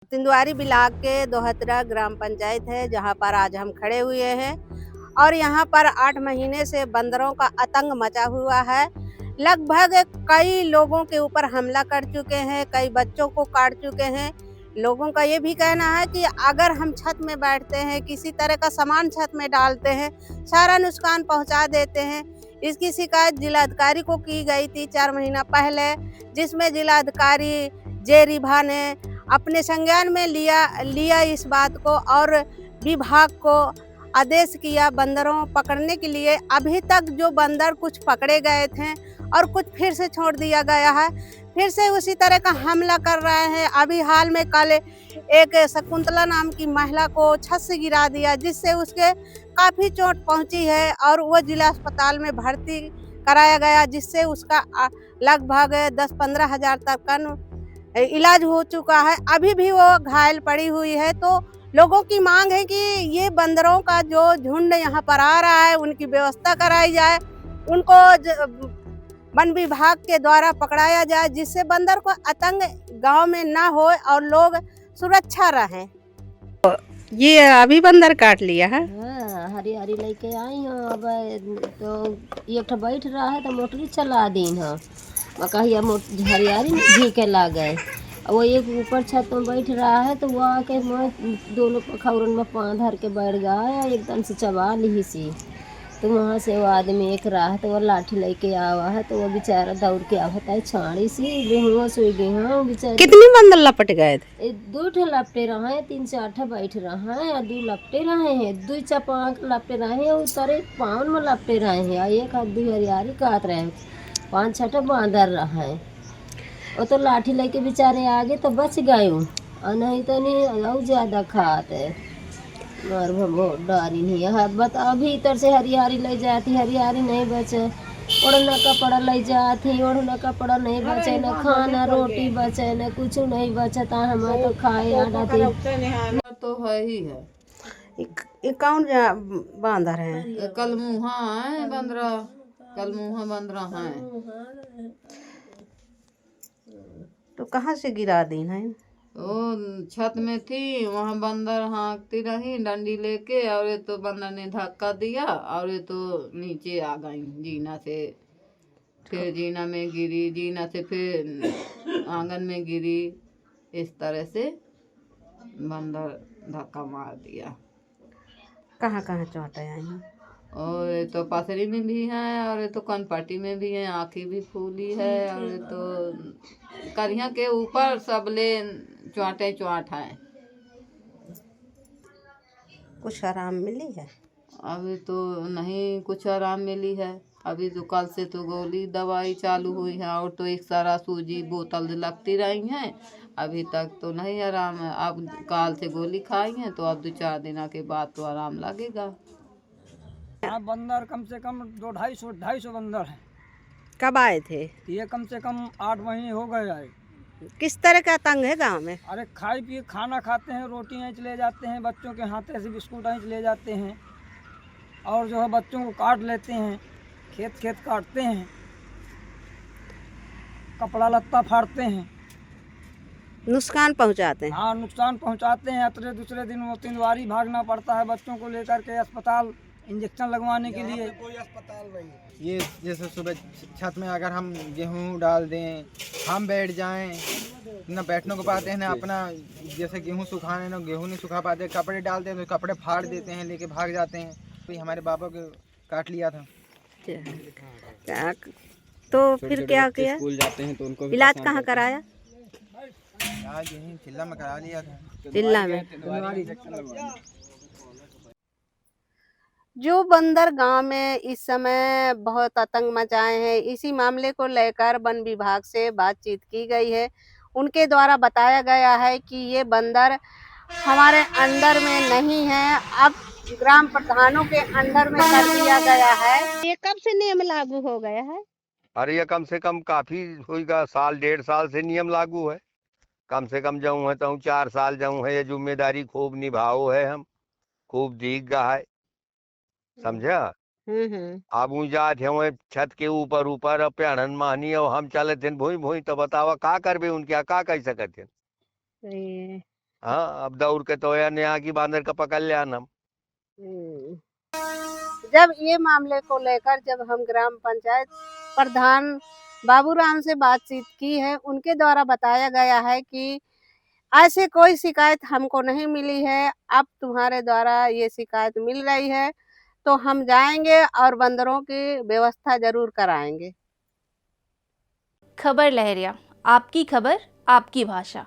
Tindwari block के दोहतरा ग्राम पंचायत है, जहां पर आज हम खड़े हुए हैं और यहां पर 8 महीने से बंदरों का आतंक मचा हुआ है। लगभग कई लोगों के ऊपर हमला कर चुके हैं, कई बच्चों को काट चुके हैं। लोगों का ये भी कहना है कि अगर हम छत में बैठते हैं, किसी तरह का सामान छत में डालते हैं, सारा नुकसान पहुंचा देते हैं। इसकी शिकायत जिलाधिकारी को की गई थी 4 महीना पहले, जिसमें जिलाधिकारी जे रिभा ने अपने संज्ञान में लिया इस बात को और विभाग को आदेश किया बंदरों पकड़ने के लिए। अभी तक जो बंदर कुछ पकड़े गए थे और कुछ फिर से छोड़ दिया गया है, फिर से उसी तरह का हमला कर रहे हैं। अभी हाल में कल एक शकुंतला नाम की महिला को छत से गिरा दिया, जिससे उसके काफ़ी चोट पहुंची है और वो जिला अस्पताल में भर्ती कराया गया, जिससे उसका लगभग 10-15 हज़ार तक का इलाज हो चुका है। अभी भी वो घायल पड़ी हुई है। तो लोगों की मांग है कि ये बंदरों का जो झुंड यहाँ पर आ रहा है, उनकी व्यवस्था कराई जाए, उनको वन विभाग के द्वारा पकड़ाया जाए, जिससे बंदर को आतंक गांव में ना हो और लोग सुरक्षा रहें। ये अभी बंदर काट लिया है। हाँ, हरी हरी लेके आई हूँ। अब तो एक बैठ रहा है तो मोटरी चला दी है। कहिया हरियारी में घी के ला गए। वो एक ऊपर छत में बैठ रहा है तो वो आके मैं दोनों खौरन में पाँव धर के बैठ गया है, एकदम से चबा ली सी। तो वहाँ से वो आदमी एक रहा है तो वो लाठी लेके आवा है, तो वो बेचारा दौड़ के आवता है छाड़ी सी गेहूँ सोई गेहूँ बेचारे। कितनी बंदर लपट गए थे? 2 ठे लपटे रहे हैं, 3 से 8 बैठ रहा है और 2 लपटे रहे हैं, 2 चपाक लपटे रहे हैं, उतरे पाँव में लपटे रहे हैं और एक हाथ 2 हरियारी काट रहे हैं, 5-6 बांदर रहा है। वो तो लाठी लेके बेचारे आगे तो बच गए और नहीं तो नहीं और ज़्यादा खाते मार बहुत डारी नहीं है। बत अभी इधर से हरियारी ले जाती, हरियारी नहीं बचे, ओढ़ना कपड़ा ले जाती, ओढ़ना कपड़ा नहीं बचे, न खाना रोटी बचे, न कुछ नहीं बचता। हम तो खाए आटा तो है ही है। कौन बांदर है? कलमुहा है बंदरा, कलमुहा बंदरा है। तो कहाँ से गिरा दी है? वो छत में थी, वहाँ बंदर हाँकती रही डंडी लेके, और ये तो बंदर ने धक्का दिया और ये तो नीचे आ गई जीना से। फिर जीना में गिरी, जीना से फिर आंगन में गिरी। इस तरह से बंदर धक्का मार दिया। कहाँ कहाँ चोट आई हैं? और ये तो पसरी में भी है और ये तो कनपट्टी में भी है, आँखें भी फूली है, और ये तो करिया के ऊपर सबले चोटे चोट है। कुछ आराम मिली है? अभी तो नहीं कुछ आराम मिली है। अभी तो कल से तो गोली दवाई चालू हुई है और तो एक सारा सूजी बोतल लगती रही हैं। अभी तक तो नहीं आराम है। अब काल से गोली खाई है तो अब 2-4 दिन के बाद तो आराम लगेगा। यहाँ बंदर कम से कम 200-250 बंदर हैं। कब आए थे? ये कम से कम 8 महीने हो गए आए। किस तरह का तंग है गांव में? अरे खाई पिए खाना खाते हैं, रोटियाँ ले जाते हैं, बच्चों के हाथे से बिस्कुट ले जाते हैं और जो है बच्चों को काट लेते हैं, खेत काटते हैं, कपड़ा लत्ता फाड़ते हैं, नुकसान पहुंचाते हैं। हाँ नुकसान पहुंचाते हैं। अतरे दूसरे दिन वो तिंदवारी भागना पड़ता है बच्चों को लेकर के अस्पताल इंजेक्शन लगवाने के लिए। कोई अस्पताल नहीं। ये जैसे सुबह छत में अगर हम गेहूं डाल दें, हम बैठ जाएं, ना बैठने को पाते हैं ना अपना, जैसे गेहूं सुखाने ना गेहूं नहीं सुखा पाते, कपड़े डालते हैं तो कपड़े फाड़ देते हैं, लेके भाग जाते हैं। तो हमारे बाबा को काट लिया था। तो फिर क्या किया? स्कूल जाते हैं तो उनको इलाज कहाँ कराया? आज यहीं चिल्ला में करा लिया था। चिल्ला में। जो बंदर गांव में इस समय बहुत आतंक मचाए हैं, इसी मामले को लेकर वन विभाग से बातचीत की गई है। उनके द्वारा बताया गया है कि ये बंदर हमारे अंडर में नहीं है, अब ग्राम प्रधानों के अंडर में कर दिया गया है। ये कब से नियम लागू हो गया है? अरे ये कम से कम काफी होगा, 1.5 साल से नियम लागू है। कम से कम जाऊँ है तो 4 साल जाऊँ है। ये जिम्मेदारी खूब निभाओ है, हम खूब दीख गा है, समझा। अब जात है छत के ऊपर ऊपर प्याणन मानी और हम चले थे भूई भूई, तो बतावा का करबे उनके का कह सकते हैं। हाँ, अब दौड़ के तो या यहाँ की बांदर का पकड़ लिया हम। जब ये मामले को लेकर जब हम ग्राम पंचायत प्रधान बाबूराम से बातचीत की है, उनके द्वारा बताया गया है कि ऐसे कोई शिकायत हमको नहीं मिली है। अब तुम्हारे द्वारा ये शिकायत मिल रही है तो हम जाएंगे और बंदरों की व्यवस्था जरूर कराएंगे। खबर लहरिया, आपकी खबर, आपकी भाषा।